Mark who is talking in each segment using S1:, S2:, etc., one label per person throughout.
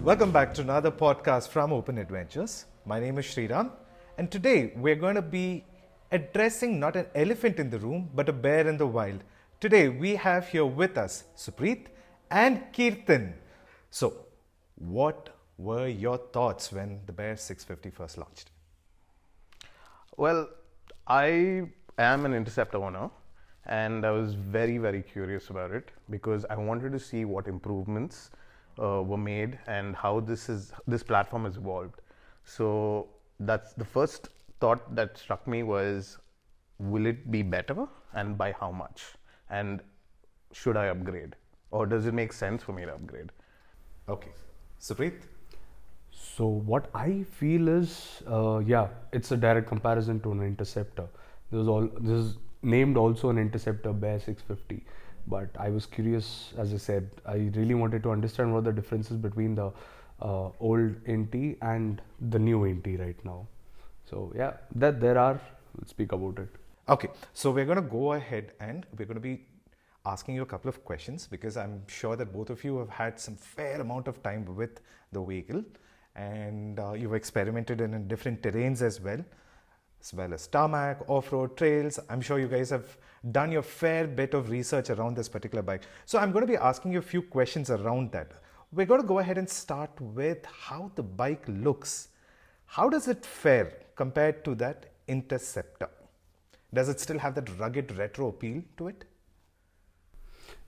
S1: Welcome back to another podcast from Open Adventures. My name is Sriram, and today we're going to be addressing not an elephant in the room, but a bear in the wild. Today we have here with us Supreeth and Kirtan. So, what were your thoughts when the Bear 650 first launched?
S2: Well, I am an Interceptor owner, and I was very curious about it because I wanted to see what improvements were made and how this platform has evolved. So that's the first thought that struck me was, will it be better and by how much? And should I upgrade? Or does it make sense for me to upgrade?
S1: Okay. Supreeth?
S3: So what I feel is, it's a direct comparison to an Interceptor. This is named also an Interceptor Bear 650. But I was curious, as I said, I really wanted to understand what the difference is between the old NT and the new NT right now. So yeah, let's speak about it.
S1: Okay, so we're going to go ahead and we're going to be asking you a couple of questions because I'm sure that both of you have had some fair amount of time with the vehicle and you've experimented in different terrains as well as tarmac, off-road trails. I'm sure you guys have done your fair bit of research around this particular bike. So I'm going to be asking you a few questions around that. We're going to go ahead and start with how the bike looks. How does it fare compared to that Interceptor? Does it still have that rugged retro appeal to it?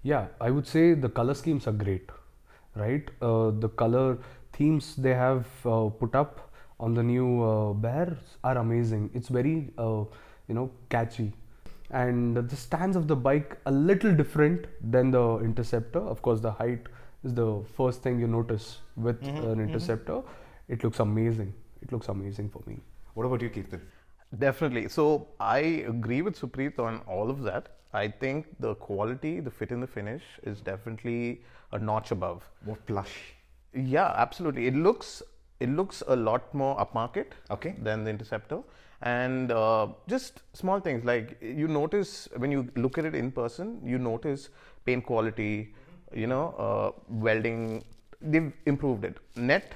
S3: Yeah, I would say the color schemes are great, right? The color themes they have put up on the new Bear are amazing. It's very, catchy. And the stance of the bike a little different than the Interceptor. Of course, the height is the first thing you notice with an Interceptor. It looks amazing. It looks amazing for me.
S1: What about you, Kirtan?
S2: Definitely. So I agree with Supreeth on all of that. I think the quality, the fit and the finish is definitely a notch above.
S1: More plush.
S2: Yeah, absolutely. It looks a lot more upmarket than the Interceptor. And just small things like you notice when you look at it in person, you notice paint quality, welding. They've improved it. Net,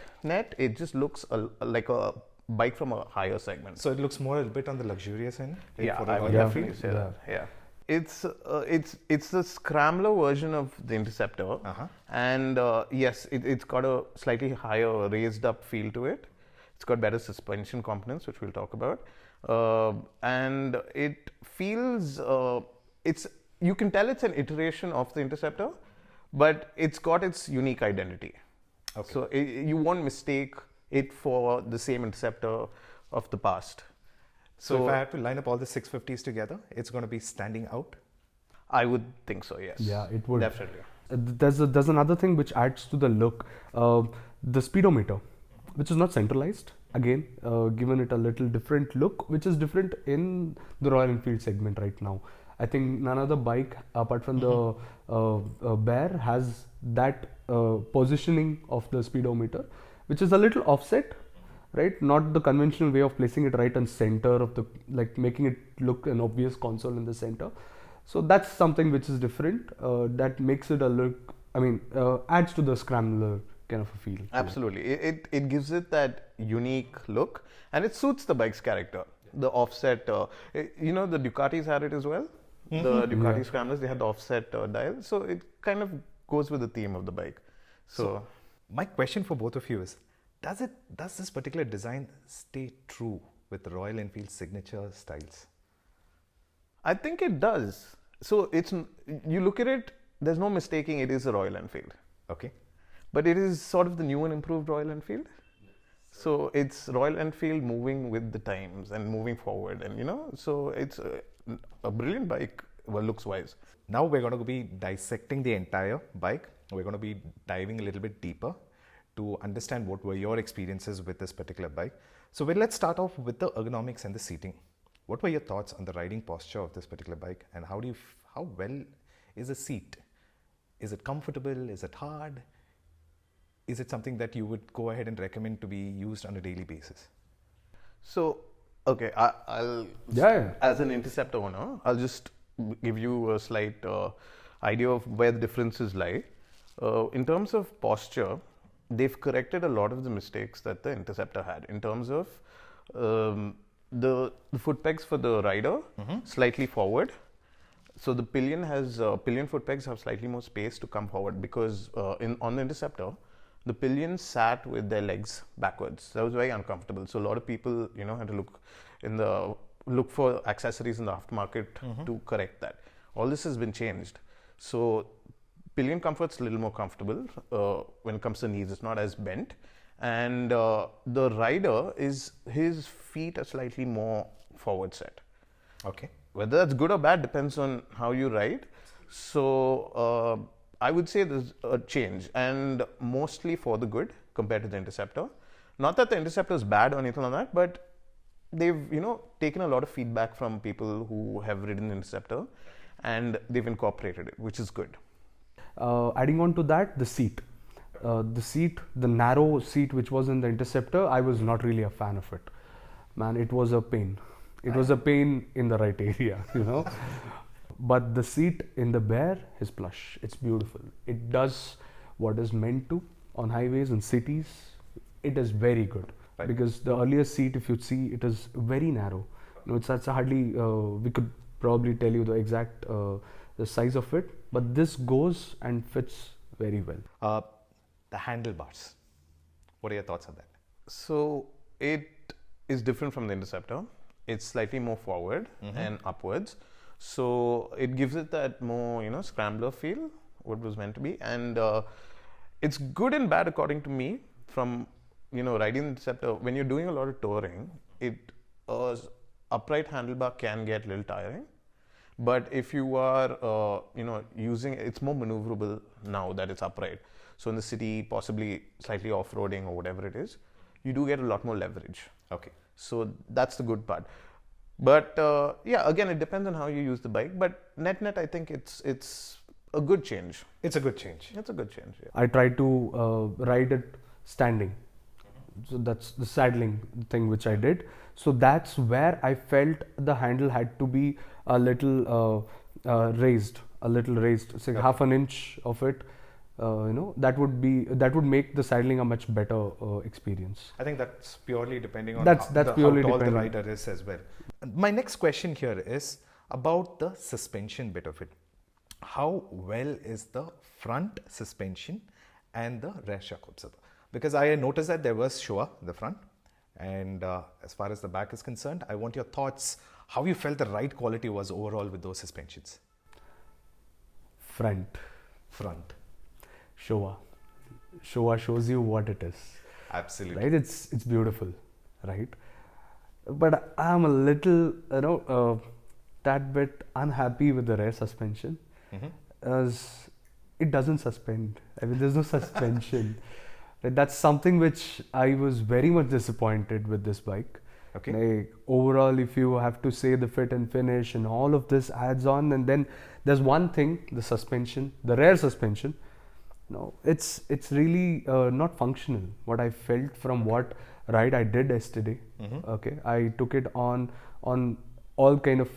S2: it just looks like a bike from a higher segment.
S1: So it looks more a bit on the luxurious end?
S2: Yeah, I would definitely say that. Yeah. It's the Scrambler version of the Interceptor, and yes, it's got a slightly higher raised up feel to it. It's got better suspension components, which we'll talk about, and it feels you can tell it's an iteration of the Interceptor, but it's got its unique identity. Okay. So you won't mistake it for the same Interceptor of the past.
S1: So if I had to line up all the 650s together, it's going to be standing out?
S2: I would think so, yes.
S3: Yeah, it would.
S2: Definitely.
S3: There's another thing which adds to the look. The speedometer, which is not centralized. Again, given it a little different look, which is different in the Royal Enfield segment right now. I think none other bike apart from the Bear has that positioning of the speedometer, which is a little offset. Right, not the conventional way of placing it right in center of making it look an obvious console in the center. So that's something which is different. That makes it a look. Adds to the Scrambler kind of a feel.
S2: Absolutely, it gives it that unique look, and it suits the bike's character. The offset, the Ducatis had it as well. The Ducati Scramblers, they had the offset dial, so it kind of goes with the theme of the bike. So
S1: my question for both of you is, does this particular design stay true with the Royal Enfield signature styles?
S2: I think it does. So you look at it, there's no mistaking it is a Royal Enfield.
S1: Okay.
S2: But it is sort of the new and improved Royal Enfield. So it's Royal Enfield moving with the times and moving forward, and so it's a brilliant bike, looks wise.
S1: Now we're going to be dissecting the entire bike. We're going to be diving a little bit deeper to understand what were your experiences with this particular bike. So let's start off with the ergonomics and the seating. What were your thoughts on the riding posture of this particular bike, and how well is the seat? Is it comfortable? Is it hard? Is it something that you would go ahead and recommend to be used on a daily basis?
S2: So, okay, as an Interceptor owner, I'll just give you a slight idea of where the differences lie. In terms of posture, they've corrected a lot of the mistakes that the Interceptor had in terms of the foot pegs for the rider slightly forward. So the pillion has pillion foot pegs have slightly more space to come forward because on the Interceptor, the pillion sat with their legs backwards. That was very uncomfortable. So a lot of people, had to look for accessories in the aftermarket to correct that. All this has been changed. So pillion comfort's a little more comfortable when it comes to knees. It's not as bent. And the rider his feet are slightly more forward set.
S1: Okay.
S2: Whether that's good or bad depends on how you ride. So I would say there's a change, and mostly for the good compared to the Interceptor. Not that the Interceptor is bad or anything like that, but they've taken a lot of feedback from people who have ridden the Interceptor, and they've incorporated it, which is good.
S3: Adding on to that, the seat. The narrow seat which was in the Interceptor, I was not really a fan of it. Man, it was a pain. It was a pain in the right area, But the seat in the Bear is plush. It's beautiful. It does what is meant to on highways and cities. It is very good.
S1: Right.
S3: Because the earlier seat, if you see, it is very narrow. It's hardly, we could probably tell you the exact the size of it, but this goes and fits very well.
S1: The handlebars. What are your thoughts on that?
S2: So it is different from the Interceptor. It's slightly more forward and upwards. So it gives it that more, Scrambler feel, what was meant to be. And it's good and bad according to me from, riding the Interceptor. When you're doing a lot of touring, upright handlebar can get a little tiring. But if you are, using it's more maneuverable now that it's upright. So in the city, possibly slightly off-roading or whatever it is, you do get a lot more leverage.
S1: Okay.
S2: So that's the good part. But again, it depends on how you use the bike. But net, I think it's a good change.
S1: It's a good change.
S2: It's a good change. Yeah.
S3: I try to ride it standing. So that's the saddling thing which I did. So that's where I felt the handle had to be a little raised, say half an inch of it. That would make the saddling a much better experience.
S1: I think that's purely depending on
S3: how
S1: tall the rider is as well. My next question here is about the suspension bit of it. How well is the front suspension and the rear shock absorber? Because I noticed that there was Showa in the front, and as far as the back is concerned, I want your thoughts, how you felt the ride quality was overall with those suspensions.
S3: Front. Showa shows you what it is.
S1: Absolutely.
S3: Right? It's beautiful, right? But I'm a little, tad bit unhappy with the rear suspension, as it doesn't suspend. I mean, there's no suspension. That's something which I was very much disappointed with this bike.
S1: Okay.
S3: Like, overall, if you have to say the fit and finish and all of this adds on, and then there's one thing, the suspension, the rear suspension. No, it's really not functional. What I felt from what ride I did yesterday. Okay, I took it on all kind of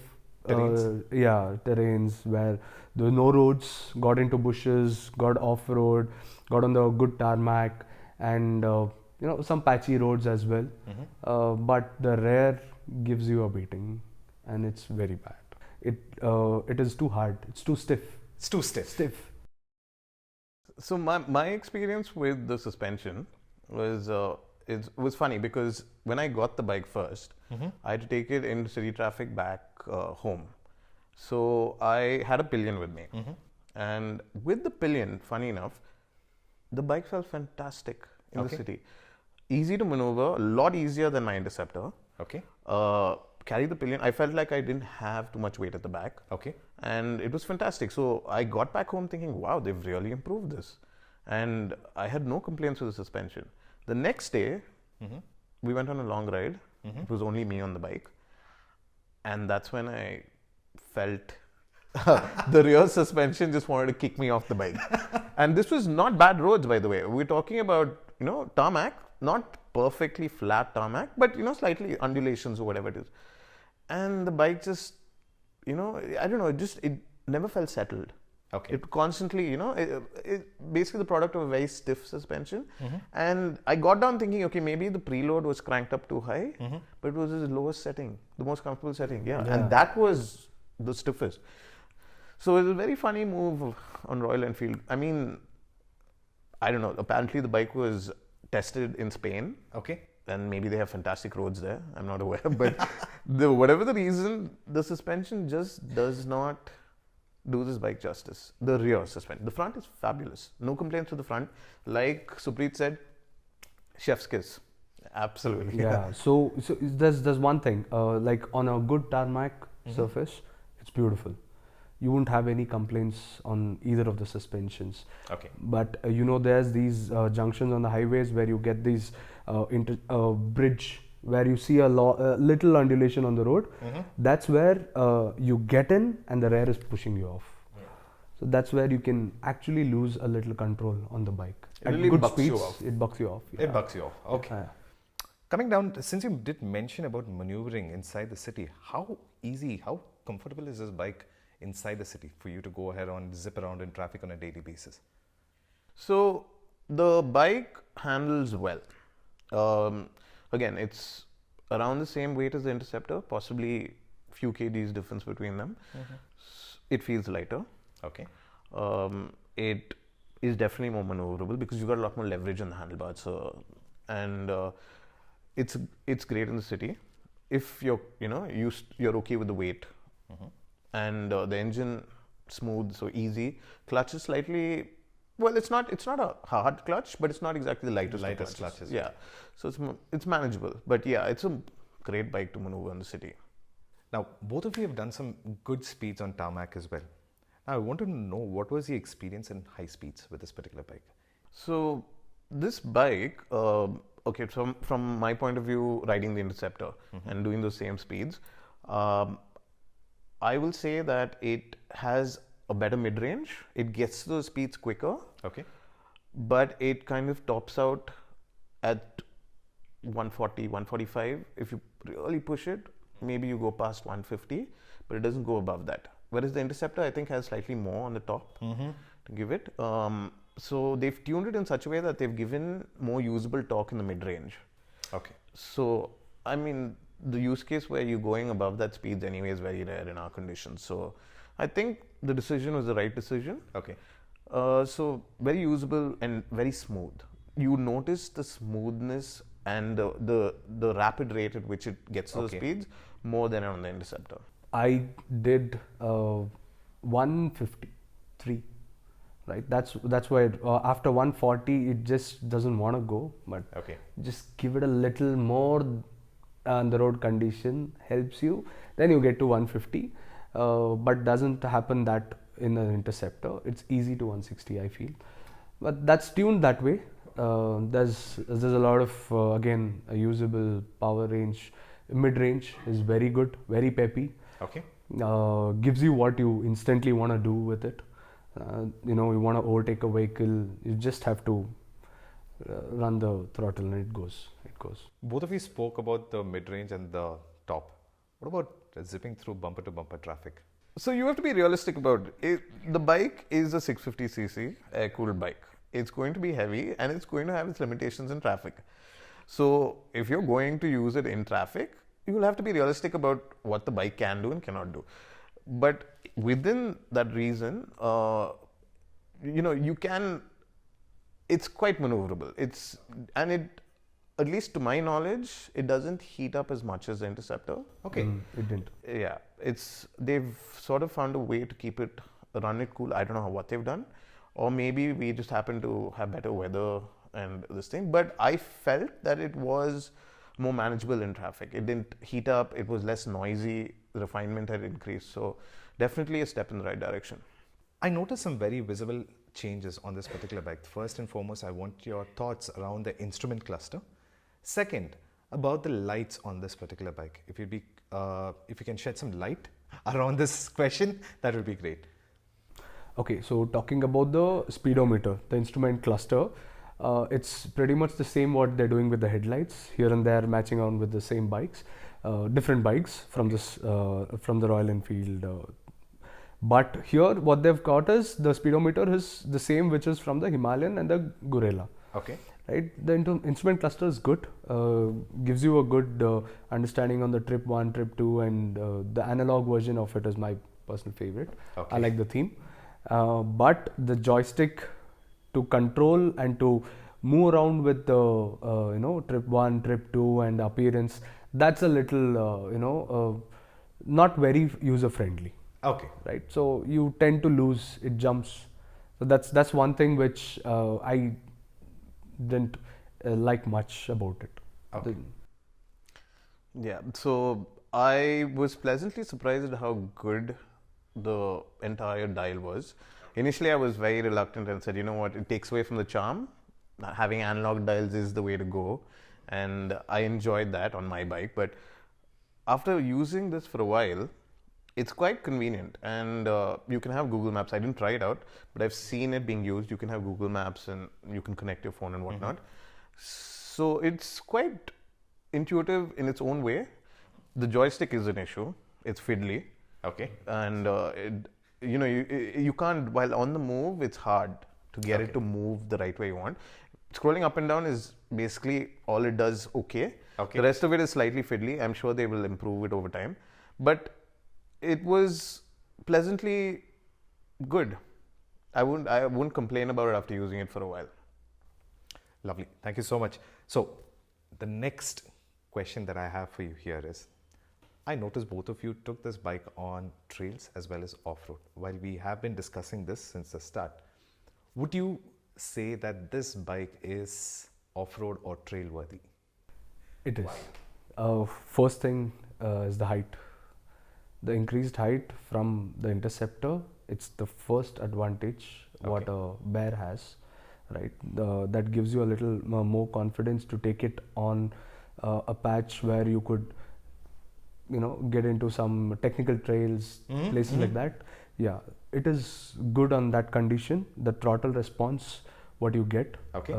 S3: terrains where there were no roads, got into bushes, got off road, got on the good tarmac, and some patchy roads as well. But the rear gives you a beating, and it's very bad. It is too hard. It's too stiff.
S1: It's too stiff.
S2: So my experience with the suspension was funny because when I got the bike first, I had to take it into city traffic back home. So I had a pillion with me, and with the pillion, funny enough, the bike felt fantastic in the city. Easy to maneuver, a lot easier than my Interceptor.
S1: Okay.
S2: Carry the pillion. I felt like I didn't have too much weight at the back.
S1: Okay.
S2: And it was fantastic. So I got back home thinking, wow, they've really improved this. And I had no complaints with the suspension. The next day, we went on a long ride. It was only me on the bike. And that's when I felt the rear suspension just wanted to kick me off the bike. And this was not bad roads, by the way. We're talking about, tarmac, not perfectly flat tarmac, but, slightly undulations or whatever it is. And the bike just, I don't know, it never felt settled.
S1: Okay.
S2: It constantly, basically the product of a very stiff suspension. And I got down thinking, okay, maybe the preload was cranked up too high, but it was his lowest setting, the most comfortable setting. Yeah. And that was the stiffest. So it was a very funny move on Royal Enfield. I mean, I don't know. Apparently the bike was tested in Spain.
S1: Okay.
S2: And maybe they have fantastic roads there. I'm not aware. But whatever the reason, the suspension just does not do this bike justice. The rear suspension. The front is fabulous. No complaints with the front. Like Supreeth said, chef's kiss. Absolutely.
S3: Yeah. So there's one thing. Like on a good tarmac surface, it's beautiful. You won't have any complaints on either of the suspensions.
S1: Okay.
S3: But there's these junctions on the highways where you get these bridge where you see a little undulation on the road. That's where you get in and the rear is pushing you off. So that's where you can actually lose a little control on the bike.
S2: It really bucks you off.
S3: It bucks you off. Yeah.
S1: It bucks you off. Okay. Coming down, since you did mention about maneuvering inside the city, how easy, how comfortable is this bike inside the city for you to go ahead and zip around in traffic on a daily basis?
S2: So the bike handles well. Again, it's around the same weight as the Interceptor, possibly few kgs difference between them. It feels lighter.
S1: Okay.
S2: It is definitely more maneuverable because you've got a lot more leverage on the handlebars. And it's great in the city if you're you're okay with the weight. And the engine smooth, so easy. Clutch is slightly, well, it's not a hard clutch, but it's not exactly the lightest
S1: clutches.
S2: Yeah, so it's manageable. But yeah, it's a great bike to maneuver in the city.
S1: Now, both of you have done some good speeds on tarmac as well. Now, I want to know, what was the experience in high speeds with this particular bike?
S2: So this bike, okay, from my point of view, riding the Interceptor and doing those same speeds, I will say that it has a better mid-range. It gets to those speeds quicker.
S1: Okay.
S2: But it kind of tops out at 140, 145. If you really push it, maybe you go past 150, but it doesn't go above that. Whereas the Interceptor, I think, has slightly more on the top to give it. So they've tuned it in such a way that they've given more usable torque in the mid-range.
S1: Okay.
S2: So, I mean, the use case where you're going above that speed anyway is very rare in our conditions. So I think the decision was the right decision.
S1: Okay.
S2: So very usable and very smooth. You notice the smoothness and the rapid rate at which it gets those speeds more than on the Interceptor.
S3: I did 153, right? That's why after 140 it just doesn't want to go, but just give it a little more. And the road condition helps you, then you get to 150, but doesn't happen that in an Interceptor. It's easy to 160, I feel, but that's tuned that way. There's a lot of again a usable power range. Mid-range is very good, very peppy.
S1: Okay.
S3: Gives you what you instantly want to do with it. You want to overtake a vehicle, you just have to run the throttle and it goes.
S1: Both of you spoke about the mid-range and the top. What about zipping through bumper to bumper traffic?
S2: So you have to be realistic about it. The bike is a 650cc air-cooled bike. It's going to be heavy and it's going to have its limitations in traffic. So if you're going to use it in traffic, you will have to be realistic about what the bike can do and cannot do. But within that reason, you can. It's quite maneuverable. At least to my knowledge, it doesn't heat up as much as the Interceptor.
S1: Okay.
S3: It didn't.
S2: Yeah, they've sort of found a way to keep it, run it cool. I don't know what they've done, or maybe we just happen to have better weather and this thing. But I felt that it was more manageable in traffic. It didn't heat up. It was less noisy. The refinement had increased. So definitely a step in the right direction.
S1: I noticed some very visible changes on this particular bike. First and foremost, I want your thoughts around the instrument cluster. Second, about the lights on this particular bike. If you can shed some light around this question, that would be great.
S3: Okay, so talking about the speedometer, the instrument cluster, it's pretty much the same what they're doing with the headlights, here and there matching on with the same bikes, different bikes from the Royal Enfield But here, what they've got is the speedometer is the same which is from the Himalayan and the Gorilla.
S1: Okay.
S3: Right, the instrument cluster is good, gives you a good understanding on the trip 1, trip 2, and the analog version of it is my personal favorite.
S1: Okay.
S3: I like the theme, but the joystick to control and to move around with the trip 1, trip 2, and appearance, that's a little not very user friendly.
S1: Okay.
S3: Right, so you tend to lose, it jumps. So that's one thing which I didn't like much about it.
S1: Okay.
S2: Yeah, so I was pleasantly surprised at how good the entire dial was. Initially, I was very reluctant and said, you know what, it takes away from the charm. Having analog dials is the way to go, and I enjoyed that on my bike. But after using this for a while, it's quite convenient, and you can have Google Maps. I didn't try it out, but I've seen it being used. You can have Google Maps, and you can connect your phone and whatnot. So it's quite intuitive in its own way. The joystick is an issue. It's fiddly.
S1: Okay.
S2: And you can't, while on the move, it's hard to get it to move the right way you want. Scrolling up and down is basically all it does. Okay. The rest of it is slightly fiddly. I'm sure they will improve it over time, but it was pleasantly good. I wouldn't complain about it after using it for a while.
S1: Lovely. Thank you so much. So the next question that I have for you here is, I noticed both of you took this bike on trails as well as off-road. While we have been discussing this since the start, would you say that this bike is off-road or trail worthy?
S3: It is. First thing is the height. The increased height from the Interceptor, it's the first advantage what a Bear has, right? That gives you a little more confidence to take it on a patch where you could, get into some technical trails, places like that. Yeah, it is good on that condition. The throttle response, what you get.
S1: Okay.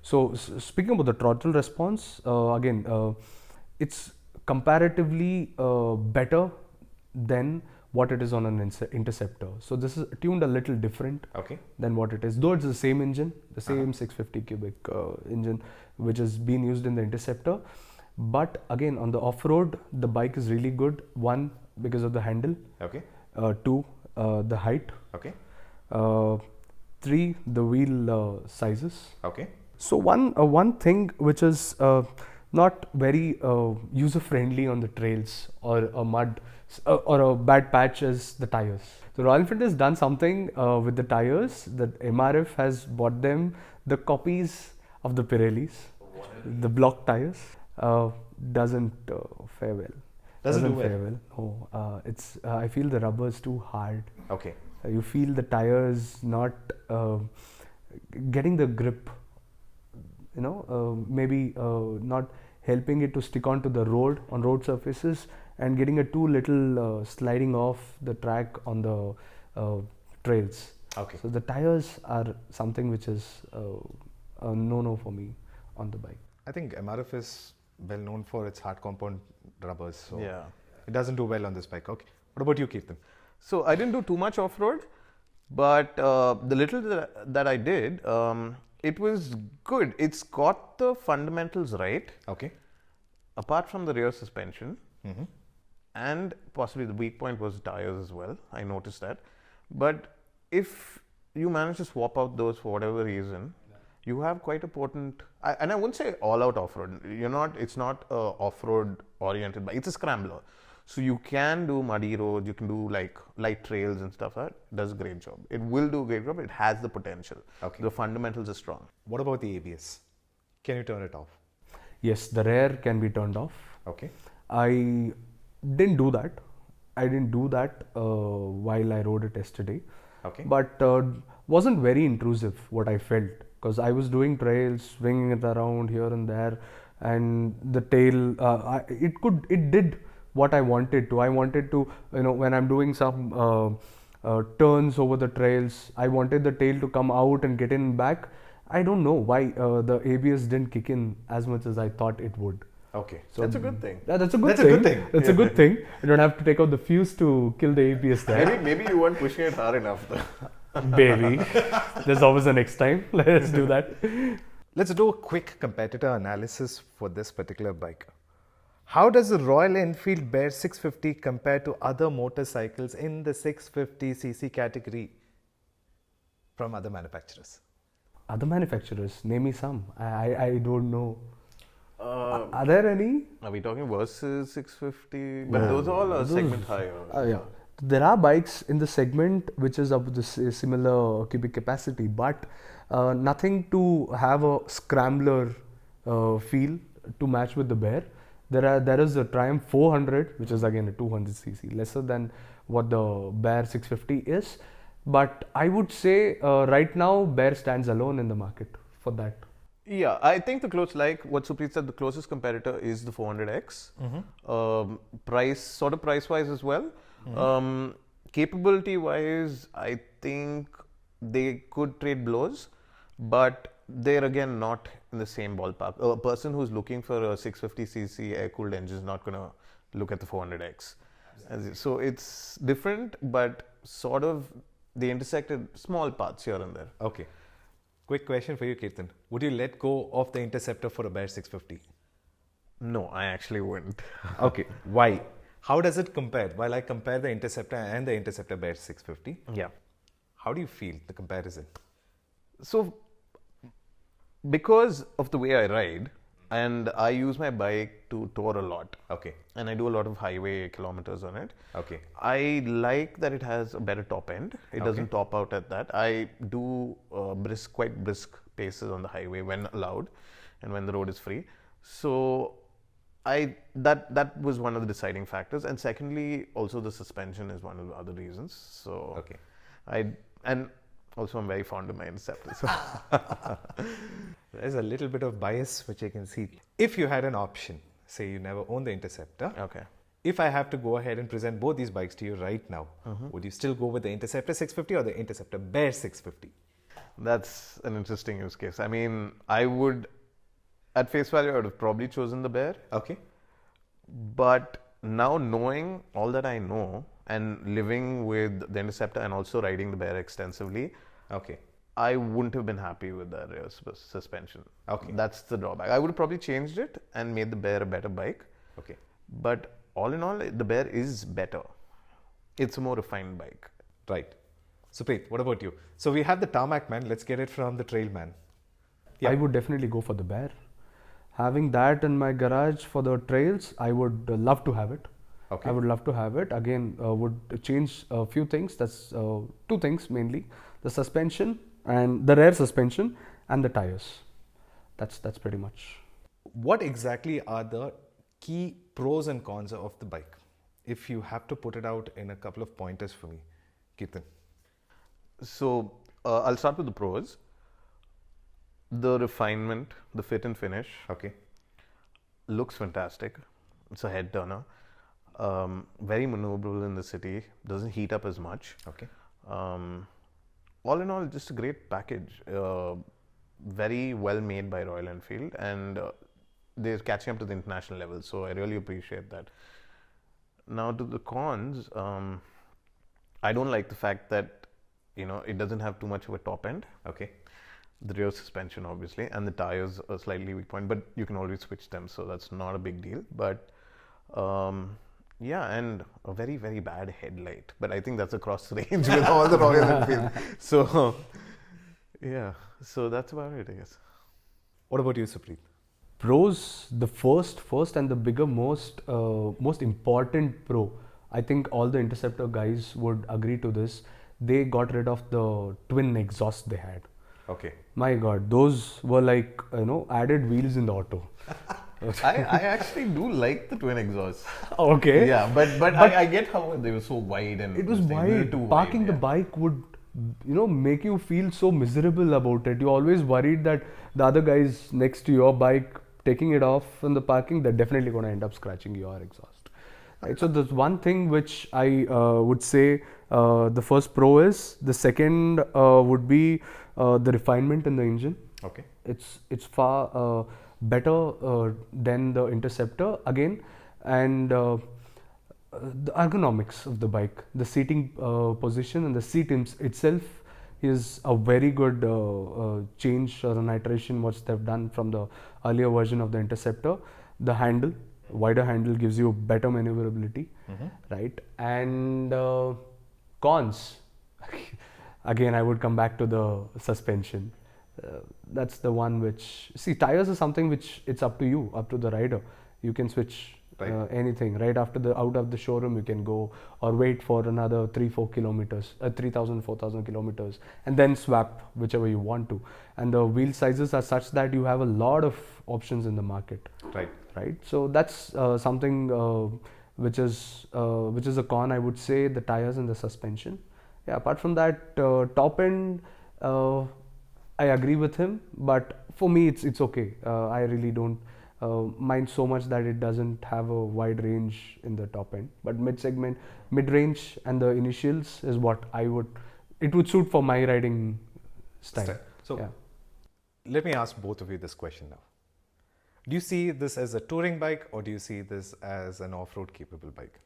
S3: So speaking about the throttle response, again, it's comparatively better than what it is on an Interceptor. So this is tuned a little different than what it is. Though it's the same engine, the same 650 cubic engine which is being used in the Interceptor. But again, on the off-road, the bike is really good. 1, because of the handle. 2, the height. 3, the wheel sizes. So one thing which is not very user friendly on the trails or a mud or a bad patch is the tires. So Royal Enfield has done something with the tires that MRF has bought them the copies of the Pirellis, the block tires. Doesn't fare well.
S1: Doesn't do
S3: fare well. No, it's. I feel the rubber is too hard.
S1: Okay.
S3: You feel the tires not getting the grip. Maybe not helping it to stick onto the road on road surfaces, and getting a too little sliding off the track on the trails.
S1: Okay.
S3: So the tires are something which is a no-no for me on the bike.
S1: I think MRF is well known for its hard compound rubbers, so
S2: Yeah.
S1: it doesn't do well on this bike. Okay. What about you, Kirtan?
S2: So I didn't do too much off-road, but the little that I did, it was good. It's got the fundamentals right.
S1: Okay.
S2: Apart from the rear suspension, and possibly the weak point was tires as well. I noticed that. But if you manage to swap out those for whatever reason, you have quite a potent, and I wouldn't say all-out off-road. It's not a off-road oriented bike. It's a scrambler. So you can do muddy roads, you can do like light trails and stuff. That does a great job. It will do a great job. It has the potential.
S1: Okay.
S2: The fundamentals are strong.
S1: What about the ABS? Can you turn it off?
S3: Yes, the rear can be turned off.
S1: Okay.
S3: I didn't do that. While I rode it yesterday.
S1: Okay.
S3: But wasn't very intrusive what I felt, because I was doing trails, swinging it around here and there, and the tail, it did what I wanted to. I wanted to, when I'm doing some turns over the trails, I wanted the tail to come out and get in back. I don't know why the ABS didn't kick in as much as I thought it would.
S1: Okay.
S3: So
S2: That's a good thing.
S3: That's a good
S1: That's a
S3: thing.
S1: good thing.
S3: That's a good thing. You don't have to take out the fuse to kill the ABS there.
S2: Maybe you weren't pushing it hard enough though.
S3: Baby. There's always the next time. Let's do that.
S1: Let's do a quick competitor analysis for this particular bike. How does the Royal Enfield Bear 650 compare to other motorcycles in the 650cc category from other manufacturers?
S3: Other manufacturers, name me some. I don't know. Are there any?
S2: Are we talking versus 650? But those are all a segment higher.
S3: Yeah. There are bikes in the segment which is of the similar cubic capacity, but nothing to have a Scrambler feel to match with the Bear. There is a Triumph 400, which is again a 200cc, lesser than what the Bear 650 is. But I would say right now Bear stands alone in the market for that.
S2: Yeah, I think like what Supreeth said, the closest competitor is the 400X. Price-wise as well. Capability-wise, I think they could trade blows, but they're again not in the same ballpark. A person who's looking for a 650cc air-cooled engine is not going to look at the 400X. So it's different, but sort of they intersected small parts here and there.
S1: Okay. Quick question for you, Kirtan. Would you let go of the Interceptor for a Bear 650?
S2: No, I actually wouldn't.
S1: Okay. Why? How does it compare? While I compare the Interceptor and the Interceptor Bear 650,
S2: Yeah.
S1: how do you feel the comparison?
S2: So, because of the way I ride, and I use my bike to tour a lot.
S1: Okay.
S2: And I do a lot of highway kilometers on it.
S1: Okay.
S2: I like that it has a better top end. It doesn't top out at that. I do quite brisk paces on the highway when allowed and when the road is free. So that was one of the deciding factors. And secondly, also the suspension is one of the other reasons. So
S1: Okay.
S2: Also, I'm very fond of my Interceptor. So.
S1: There's a little bit of bias which I can see. If you had an option, say you never own the Interceptor,
S2: Okay.
S1: if I have to go ahead and present both these bikes to you right now, would you still go with the Interceptor 650 or the Interceptor Bear 650?
S2: That's an interesting use case. I mean, I would, at face value, I would have probably chosen the Bear.
S1: Okay.
S2: But now knowing all that I know and living with the Interceptor and also riding the Bear extensively,
S1: Okay.
S2: I wouldn't have been happy with the rear suspension.
S1: Okay.
S2: That's the drawback. I would have probably changed it and made the Bear a better bike.
S1: Okay.
S2: But all in all, the Bear is better. It's a more refined bike.
S1: Right. Supreeth, what about you? So we have the tarmac man. Let's get it from the trail man. Yeah.
S3: I would definitely go for the Bear. Having that in my garage for the trails, I would love to have it.
S1: Okay.
S3: I would love to have it. Again, would change a few things. That's two things mainly: the suspension and the rear suspension and the tires. That's pretty much.
S1: What exactly are the key pros and cons of the bike? If you have to put it out in a couple of pointers for me, Kirtan.
S2: So I'll start with the pros. The refinement, the fit and finish.
S1: Okay.
S2: Looks fantastic. It's a head turner. Very maneuverable in the city. Doesn't heat up as much.
S1: Okay.
S2: All in all, just a great package. Very well made by Royal Enfield, and they're catching up to the international level. So I really appreciate that. Now to the cons, I don't like the fact that it doesn't have too much of a top end.
S1: Okay.
S2: The rear suspension, obviously, and the tires are slightly weak point, but you can always switch them, so that's not a big deal. But yeah, and a very, very bad headlight. But I think that's across the range with all the Royal Enfield. So yeah, so that's about it, I guess.
S1: What about you, Supreeth?
S3: Pros, the first and the bigger, most important pro. I think all the Interceptor guys would agree to this. They got rid of the twin exhaust they had.
S1: Okay.
S3: My God, those were like added wheels in the auto.
S2: I actually do like the twin exhausts.
S3: Okay.
S2: Yeah, but I get how they were so wide and
S3: It was
S2: wide.
S3: wide. Parking the bike would make you feel so miserable about it. You're always worried that the other guys next to your bike taking it off in the parking, they're definitely going to end up scratching your exhaust. Right. So there's one thing which I would say the first pro is. The second would be the refinement in the engine.
S1: Okay.
S3: It's far better than the Interceptor again, and the ergonomics of the bike, the seating position and the seat itself is a very good change or an iteration what they've done from the earlier version of the Interceptor. The handle, wider handle, gives you better maneuverability, right? And cons, again, I would come back to the suspension. That's the one which, see, tires is something which it's up to you, up to the rider. You can switch anything right after out of the showroom. You can go or wait for another 3-4 kilometers, 3,000-4,000 kilometers, and then swap whichever you want to. And the wheel sizes are such that you have a lot of options in the market. Right. So that's something which is a con, I would say, the tires and the suspension. Yeah. Apart from that, top end, I agree with him, but for me it's okay. I really don't mind so much that it doesn't have a wide range in the top end, but mid-segment, mid-range and the initials is what it would suit for my riding style.
S1: So let me ask both of you this question now. Do you see this as a touring bike or do you see this as an off-road capable bike?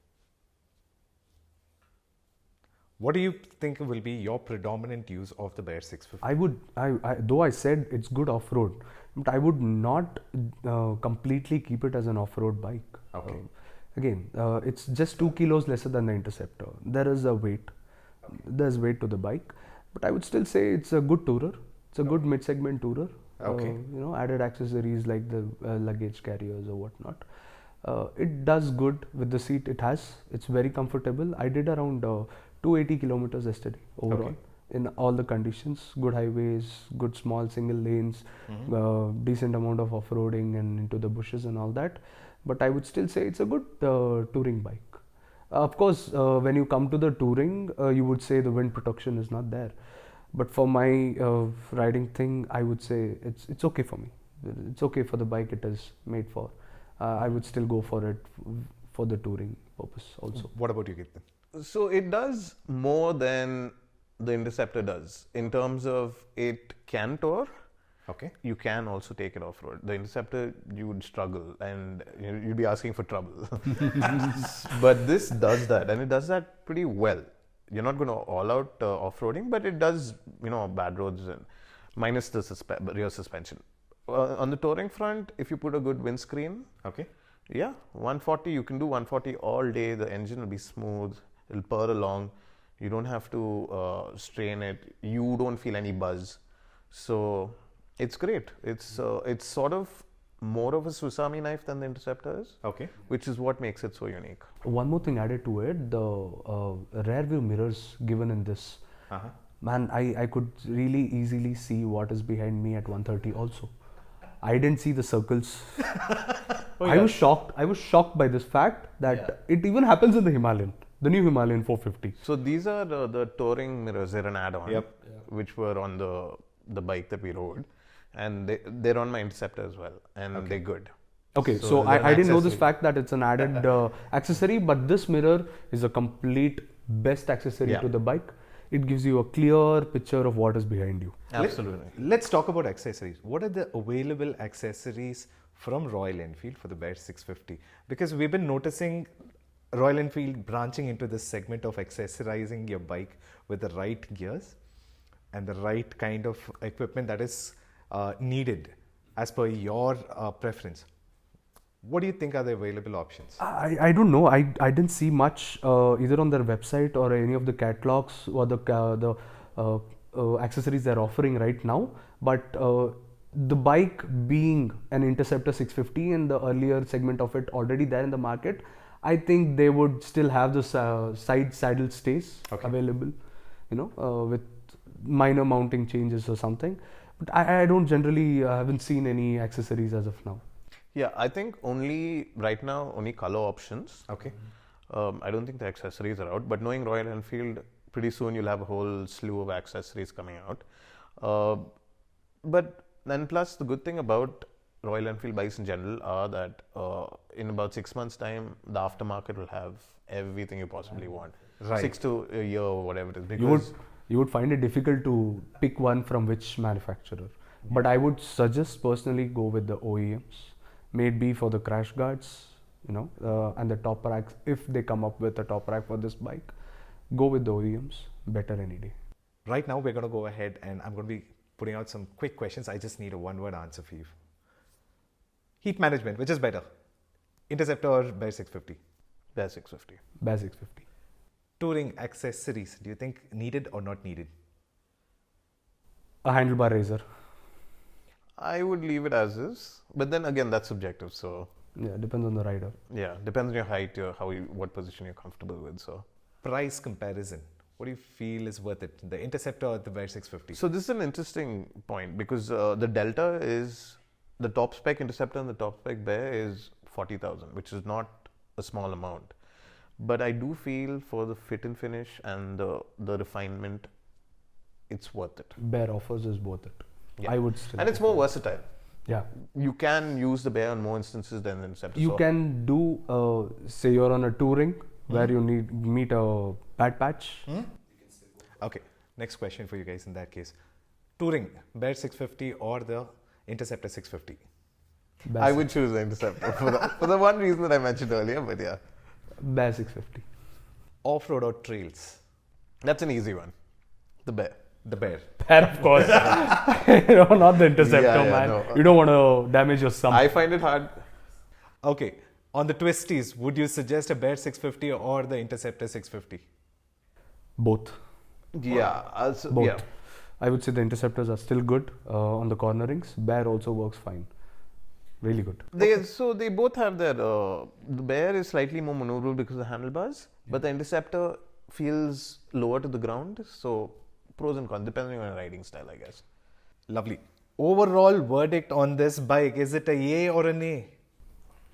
S1: What do you think will be your predominant use of the Bear 650?
S3: Though I said it's good off-road, but I would not completely keep it as an off-road bike.
S1: Okay.
S3: Again, it's just 2 kilos lesser than the Interceptor. There is a weight. Okay. There's weight to the bike, but I would still say it's a good tourer. It's a good mid-segment tourer.
S1: Okay.
S3: Added accessories like the luggage carriers or whatnot. It does good with the seat it has. It's very comfortable. I did around 280 kilometers yesterday overall in all the conditions. Good highways, good small single lanes, decent amount of off-roading and into the bushes and all that. But I would still say it's a good touring bike. Of course, when you come to the touring, you would say the wind protection is not there. But for my riding thing, I would say it's okay for me. It's okay for the bike it is made for. I would still go for it for the touring purpose also.
S1: What about you, Kirtan?
S2: So it does more than the Interceptor does in terms of it can tour.
S1: Okay.
S2: You can also take it off-road. The Interceptor, you would struggle and you'd be asking for trouble. But this does that, and it does that pretty well. You're not going to all out off-roading, but it does, bad roads and minus the rear suspension. On the touring front, if you put a good windscreen, 140, you can do 140 all day. The engine will be smooth. It'll purr along. You don't have to strain it. You don't feel any buzz. So it's great. It's sort of more of a Swiss Army knife than the Interceptor is.
S1: Okay.
S2: Which is what makes it so unique.
S3: One more thing added to it, the rear view mirrors given in this. Man, I could really easily see what is behind me at 130 also. I didn't see the circles. I was shocked. I was shocked by this fact that it even happens in the Himalayan, the new Himalayan 450.
S2: So these are the touring mirrors. They're an add-on, which were on the bike that we rode, and they're on my Interceptor as well, and they're good.
S3: Okay, so I didn't know this fact that it's an added accessory, but this mirror is a complete best accessory to the bike. It gives you a clear picture of what is behind you.
S2: Absolutely.
S1: Let's talk about accessories. What are the available accessories from Royal Enfield for the Bear 650? Because we've been noticing Royal Enfield branching into this segment of accessorizing your bike with the right gears and the right kind of equipment that is needed as per your preference. What do you think are the available options?
S3: I don't know. I didn't see much either on their website or any of the catalogs or the accessories they're offering right now. But the bike being an Interceptor 650 and the earlier segment of it already there in the market, I think they would still have the side saddle stays available, with minor mounting changes or something. But I don't generally haven't seen any accessories as of now.
S2: Yeah, I think right now only color options.
S1: Okay.
S2: I don't think the accessories are out, but knowing Royal Enfield, pretty soon you'll have a whole slew of accessories coming out. But then plus the good thing about Royal Enfield bikes in general are that in about 6 months' time, the aftermarket will have everything you possibly want.
S1: Right.
S2: 6 to a year or whatever it is. Because
S3: You would find it difficult to pick one from which manufacturer. But I would suggest personally go with the OEMs. May it be for the crash guards, and the top racks. If they come up with a top rack for this bike, go with the OEMs. Better any day.
S1: Right now, we're going to go ahead and I'm going to be putting out some quick questions. I just need a one-word answer for you. Heat management, which is better? Interceptor or Bear 650?
S2: Bear 650.
S3: Bear 650.
S1: Touring accessories, do you think needed or not needed?
S3: A handlebar razor.
S2: I would leave it as is, but then again, that's subjective. So
S3: yeah, depends on the rider.
S2: Yeah, depends on your height, what position you're comfortable with. So
S1: price comparison, what do you feel is worth it? The Interceptor or the Bear 650?
S2: So this is an interesting point because the delta is the top spec Interceptor and the top spec Bear is 40,000, which is not a small amount. But I do feel for the fit and finish and the refinement, it's worth it.
S3: Bear offers is worth it.
S2: Yeah.
S3: I would still.
S2: And it's more versatile.
S3: Yeah.
S2: You can use the Bear on more instances than the Interceptor.
S3: You can do, say you're on a touring where you meet a bad patch.
S1: Okay, next question for you guys in that case. Touring, Bear 650 or the Interceptor 650?
S2: I would choose the Interceptor for the one reason that I mentioned earlier, but yeah.
S3: Bear 650.
S1: Off-road or trails?
S2: That's an easy one. The Bear.
S1: The Bear.
S3: Bear, of course. Not the Interceptor, man.
S2: No.
S3: You don't want to damage your sump.
S2: I find it hard.
S1: Okay, on the twisties, would you suggest a Bear 650 or the Interceptor 650?
S3: Both.
S2: Yeah.
S3: Both.
S2: Yeah.
S3: I would say the Interceptors are still good on the cornerings. Bear also works fine. Really good.
S2: So they both have their. The Bear is slightly more maneuverable because of the handlebars, but the Interceptor feels lower to the ground. So pros and cons depending on your riding style, I guess.
S1: Lovely. Overall verdict on this bike, is it a yay or a nay?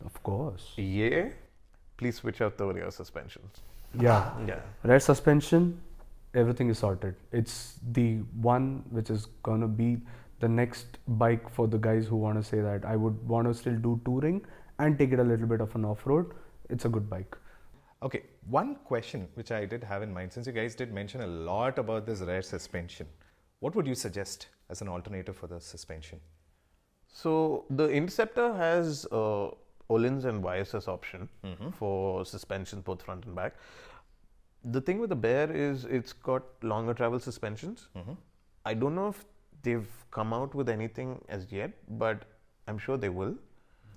S3: Of course.
S2: Yeah. Please switch out the rear suspension.
S3: Yeah.
S2: Yeah.
S3: Rear suspension, everything is sorted. It's the one which is going to be the next bike for the guys who want to say that I would want to still do touring and take it a little bit of an off-road. It's a good bike.
S1: Okay, one question which I did have in mind, since you guys did mention a lot about this rear suspension, what would you suggest as an alternative for the suspension?
S2: So the Interceptor has Öhlins and YSS option for suspension both front and back. The thing with the Bear is it's got longer travel suspensions. I don't know if they've come out with anything as yet, but I'm sure they will.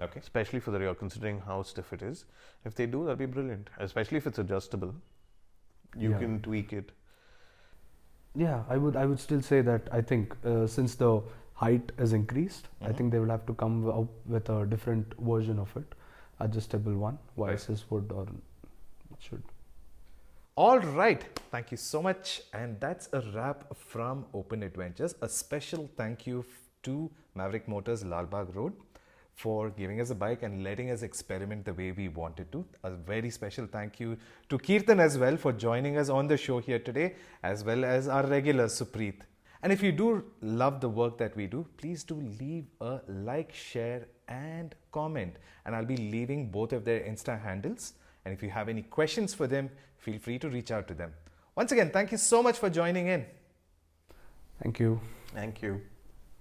S1: Okay.
S2: Especially for the rear, considering how stiff it is. If they do, that'll be brilliant. Especially if it's adjustable, you can tweak it.
S3: Yeah, I would still say that I think since the height has increased, I think they will have to come out with a different version of it, adjustable one. YSS would or should.
S1: All right, thank you so much, and that's a wrap from Open Adventures. A special thank you to Maverick Motors Lalbagh Road for giving us a bike and letting us experiment the way we wanted to. A very special thank you to Kirtan as well for joining us on the show here today, as well as our regular Supreeth. And if you do love the work that we do, please do leave a like, share and comment. And I'll be leaving both of their Insta handles. And if you have any questions for them, feel free to reach out to them. Once again, thank you so much for joining in.
S3: Thank you.
S2: Thank you.